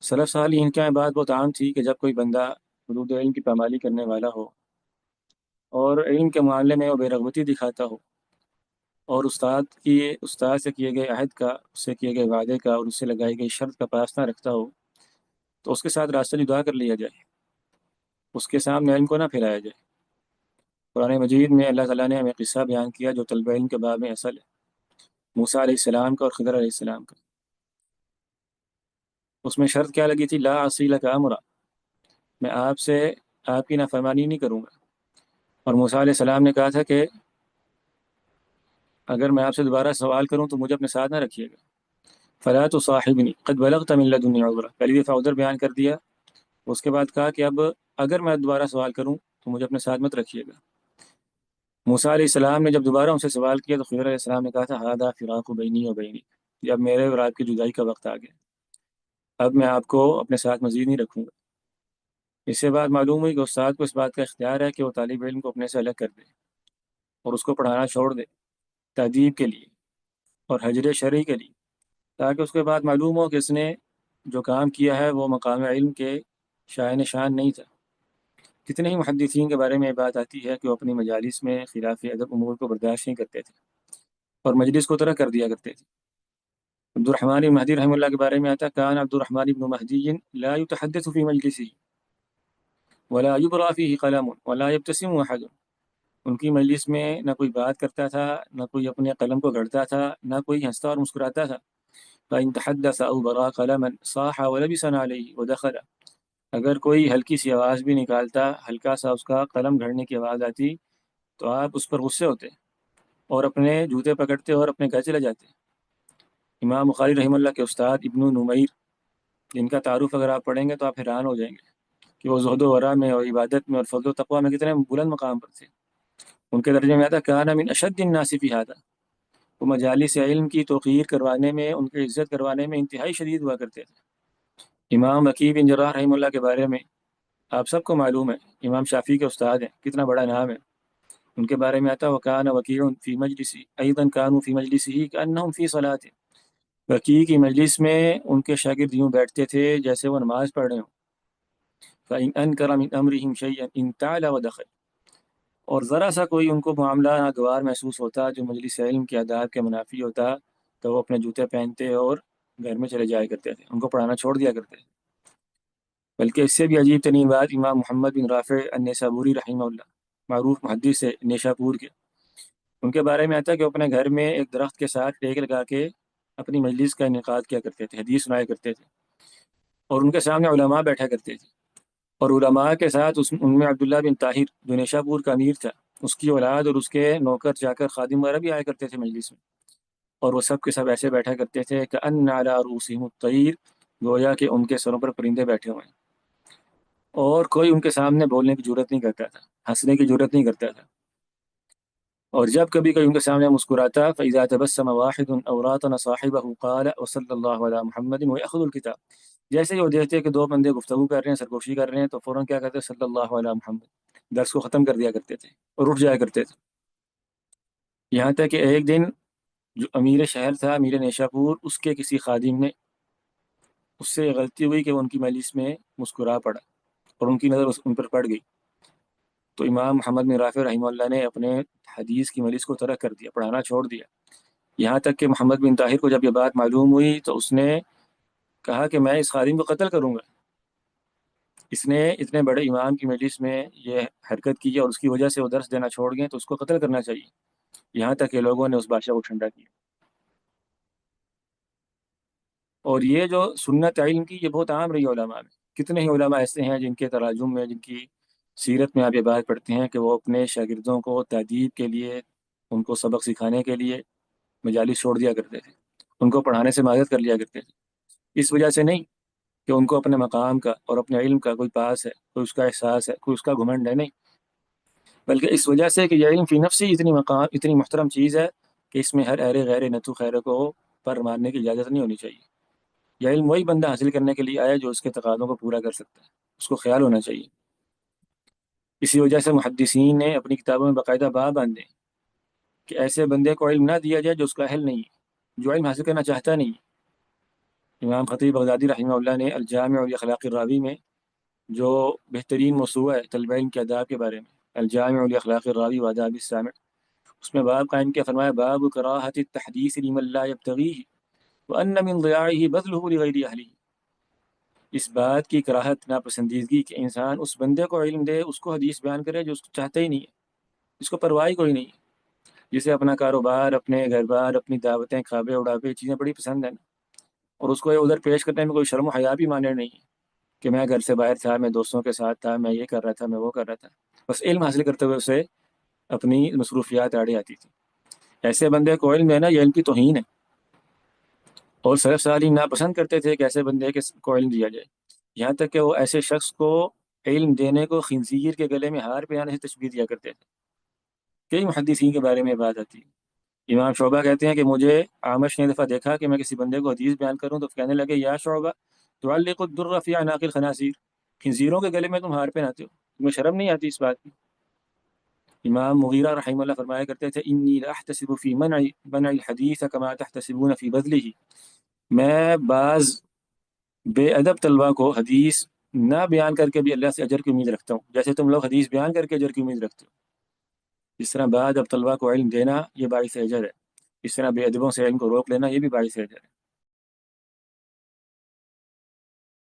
سلف صالحین کے یہاں بات بہت عام تھی کہ جب کوئی بندہ حدود علم کی پامالی کرنے والا ہو اور علم کے معاملے میں وہ بے رغبتی دکھاتا ہو اور استاد سے کیے گئے عہد کا، اس سے کیے گئے وعدے کا اور اس سے لگائی گئی شرط کا پاس نہ رکھتا ہو، تو اس کے ساتھ راستہ جدا کر لیا جائے، اس کے سامنے علم کو نہ پھیلایا جائے۔ قرآن مجید میں اللہ تعالیٰ نے ہمیں قصہ بیان کیا جو طلب علم کے باب میں اصل ہے، موسیٰ علیہ السلام کا اور خضر علیہ السلام کا۔ اس میں شرط کیا لگی تھی؟ لا اصیل کا امرا، میں آپ کی نافرمانی نہیں کروں گا۔ اور موسیٰ علیہ السلام نے کہا تھا کہ اگر میں آپ سے دوبارہ سوال کروں تو مجھے اپنے ساتھ نہ رکھیے گا۔ فلا تصاحبنی قد بلغت من لدنی عذرا، پہلی دفعہ عذر بیان کر دیا، اس کے بعد کہا کہ اب اگر میں دوبارہ سوال کروں تو مجھے اپنے ساتھ مت رکھیے گا۔ موسیٰ علیہ السلام نے جب دوبارہ ان سے سوال کیا تو خضر علیہ السلام نے کہا تھا ھذا فراق بینی و بینک، یہ اب میرے اور آپ کی جدائی کا وقت آ گیا، اب میں آپ کو اپنے ساتھ مزید نہیں رکھوں گا۔ اس سے بات معلوم ہوئی کہ استاد کو اس بات کا اختیار ہے کہ وہ طالب علم کو اپنے سے الگ کر دے اور اس کو پڑھانا چھوڑ دے، تادیب کے لیے اور حجر شرعی کے لیے، تاکہ اس کے بعد معلوم ہو کہ اس نے جو کام کیا ہے وہ مقام علم کے شائن شان نہیں تھا۔ کتنے ہی محدثین کے بارے میں یہ بات آتی ہے کہ وہ اپنی مجالس میں خلاف ادب امور کو برداشت نہیں کرتے تھے اور مجلس کو ترک کر دیا کرتے تھے۔ عبد الرحمن بن مہدی رحمہ اللہ کے بارے میں آتا کان عبد الرحمن بن مہدی لا يتحدث في مجلسه ولا يبرأ فيه قلم ولا يبتسم احد، ان کی مجلس میں نہ کوئی بات کرتا تھا، نہ کوئی اپنے قلم کو گھڑتا تھا، نہ کوئی ہنستا اور مسکراتا تھا۔ فإن تحدث أو برأ قلما صاح ولبسنا عليه ودخل، اگر کوئی ہلکی سی آواز بھی نکالتا، ہلکا سا اس کا قلم گھڑنے کی آواز آتی تو آپ اس پر غصے ہوتے اور اپنے جوتے پکڑتے اور اپنے گھر چلے جاتے۔ امام بخاری رحمہ اللہ کے استاد ابن نمیر، جن کا تعارف اگر آپ پڑھیں گے تو آپ حیران ہو جائیں گے کہ وہ زہد و ورع میں اور عبادت میں اور فضل و تقویٰ میں کتنے بلند مقام پر تھے۔ ان کے درجے میں آتا کان من اشد الناس فی ھذا، وہ مجالس علم کی توقیر کروانے میں، ان کی عزت کروانے میں انتہائی شدید ہوا کرتے تھے۔ امام وکیع بن جراح رحمہ اللہ کے بارے میں آپ سب کو معلوم ہے، امام شافعی کے استاد ہیں، کتنا بڑا نام ہے۔ ان کے بارے میں آتا وکان وکیع فی مجلسی ایضا کانوا فی مجلسہ کانہم فی صلاۃ، وکیع کی مجلس میں ان کے شاگرد یوں بیٹھتے تھے جیسے وہ نماز پڑھ رہے ہوں۔ فإن أنكر من أمرهم شيئا انتعل ودخل، اور ذرا سا کوئی ان کو معاملہ ناگوار محسوس ہوتا جو مجلس علم کے آداب کے منافی ہوتا تو وہ اپنے جوتے پہنتے اور گھر میں چلے جایا کرتے تھے، ان کو پڑھانا چھوڑ دیا کرتے تھے۔ بلکہ اس سے بھی عجیب ترین بات، امام محمد بن رافع النیسابوری رحمہ اللہ، معروف محدث سے نیشاپور کے، ان کے بارے میں آتا ہے کہ وہ اپنے گھر میں ایک درخت کے ساتھ ٹیک لگا کے اپنی مجلس کا انعقاد کیا کرتے تھے، حدیث سنایا کرتے تھے، اور ان کے سامنے علماء بیٹھا کرتے تھے، اور علماء کے ساتھ ان میں عبداللہ بن طاہر جو نیشاپور کا امیر تھا، اس کی اولاد اور اس کے نوکر چاکر خادم وغیرہ بھی آیا کرتے تھے مجلس میں، اور وہ سب کے سب ایسے بیٹھا کرتے تھے کہ ان علی رؤوسہم الطیر، گویا کہ ان کے سروں پر پرندے بیٹھے ہوئے ہیں، اور کوئی ان کے سامنے بولنے کی جرت نہیں کرتا تھا، ہنسنے کی جرت نہیں کرتا تھا، اور جب کبھی کوئی ان کے سامنے مسکراتا فإذا تبسم واحد أو راطن صاحبه قال وصلی اللہ علی محمد ويأخذ الکتاب، جیسے ہی وہ دیکھتے کہ دو بندے گفتگو کر رہے ہیں، سرگوشی کر رہے ہیں، تو فوراً کیا کرتے؟ صلی اللہ علی محمد، درس کو ختم کر دیا کرتے تھے اور اٹھ جایا کرتے تھے۔ یہاں تک کہ ایک دن جو امیر شہر تھا، امیر نیشاپور، اس کے کسی خادم نے، اس سے غلطی ہوئی کہ وہ ان کی مجلس میں مسکرا پڑا اور ان کی نظر ان پر پڑ گئی، تو امام محمد بن رافع رحمہ اللہ نے اپنے حدیث کی مجلس کو ترک کر دیا، پڑھانا چھوڑ دیا۔ یہاں تک کہ محمد بن طاہر کو جب یہ بات معلوم ہوئی تو اس نے کہا کہ میں اس خادم کو قتل کروں گا، اس نے اتنے بڑے امام کی مجلس میں یہ حرکت کی ہے اور اس کی وجہ سے وہ درس دینا چھوڑ گئے، تو اس کو قتل کرنا چاہیے۔ یہاں تک کہ لوگوں نے اس بادشاہ کو ٹھنڈا کیا۔ اور یہ جو سنت علم کی یہ بہت عام رہی ہے علماء میں، کتنے ہی علماء ایسے ہیں جن کے تراجم میں، جن کی سیرت میں آپ یہ بات پڑھتے ہیں کہ وہ اپنے شاگردوں کو تادیب کے لیے، ان کو سبق سکھانے کے لیے مجالس چھوڑ دیا کرتے تھے، ان کو پڑھانے سے معذرت کر لیا کرتے تھے، اس وجہ سے نہیں کہ ان کو اپنے مقام کا اور اپنے علم کا کوئی پاس ہے، کوئی اس کا احساس ہے، کوئی اس کا گھمنڈ ہے، نہیں، بلکہ اس وجہ سے کہ یہ علم فی نفسی اتنی مقام، اتنی محترم چیز ہے کہ اس میں ہر ایرے غیر نتو خیرے کو پر مارنے کی اجازت نہیں ہونی چاہیے۔ یہ علم وہی بندہ حاصل کرنے کے لیے آیا جو اس کے تقاضوں کو پورا کر سکتا ہے، اس کو خیال ہونا چاہیے۔ اسی وجہ سے محدثین نے اپنی کتابوں میں باقاعدہ باب باندھے کہ ایسے بندے کو علم نہ دیا جائے جو اس کا اہل نہیں ہے، جو علم حاصل کرنا چاہتا نہیں ہے۔ امام خطیب بغدادی رحمہ اللہ نے الجامع الاخلاق الراوی میں جو بہترین موضوع ہے طلب علم کے آداب کے بارے میں، الجامع الاخلاق الراوی وآداب السامع، اس میں باب قائم کیا، فرمایا باب کراہت التحدیث لمن لا یبتغیہ وان من ضیاعہ بذلہ لغیر اہلہ، اس بات کی کراہت ناپسندیدگی کہ انسان اس بندے کو علم دے، اس کو حدیث بیان کرے جو اس کو چاہتا ہی نہیں ہے، اس کو پرواہ ہی کوئی نہیں ہے، جسے اپنا کاروبار، اپنے گھر بار، اپنی دعوتیں، کھابے اڑابے چیزیں بڑی پسند ہیں نا، اور اس کو ادھر پیش کرنے میں کوئی شرم و حیا بھی مانے نہیں ہے کہ میں گھر سے باہر تھا، میں دوستوں کے ساتھ تھا، میں یہ کر رہا تھا، میں وہ کر رہا تھا، بس علم حاصل کرتے ہوئے اسے اپنی مصروفیات آڑی آتی تھی۔ ایسے بندے کو علم دینا یہ علم کی توہین ہے، اور سلف صالحین ناپسند کرتے تھے کہ ایسے بندے کو علم دیا جائے، یہاں تک کہ وہ ایسے شخص کو علم دینے کو خنزیر کے گلے میں ہار پہنانے سے تشبیہ دیا کرتے تھے۔ کئی محدثین کے بارے میں بات آتی ہے، امام شعبہ کہتے ہیں کہ مجھے عامش نے دفعہ دیکھا کہ میں کسی بندے کو حدیث بیان کروں تو کہنے لگے یا شعبہ تعلق الدر فی اعناق الخنازیر، خنزیروں کے گلے میں تم ہار پہناتے ہو، تمہیں شرم نہیں آتی اس بات کی؟ امام مغیرہ رحمہ اللہ فرمایا کرتے تھے انی لاحتسب فی منع الحدیث کما تحتسبون فی بذلہ، میں بعض بے ادب طلبہ کو حدیث نہ بیان کر کے بھی اللہ سے اجر کی امید رکھتا ہوں، جیسے تم لوگ حدیث بیان کر کے اجر کی امید رکھتے ہو۔ اس طرح بعد اب طلبہ کو علم دینا یہ باعث اجر ہے، اس طرح بے ادبوں سے علم کو روک لینا یہ بھی باعث اجر ہے۔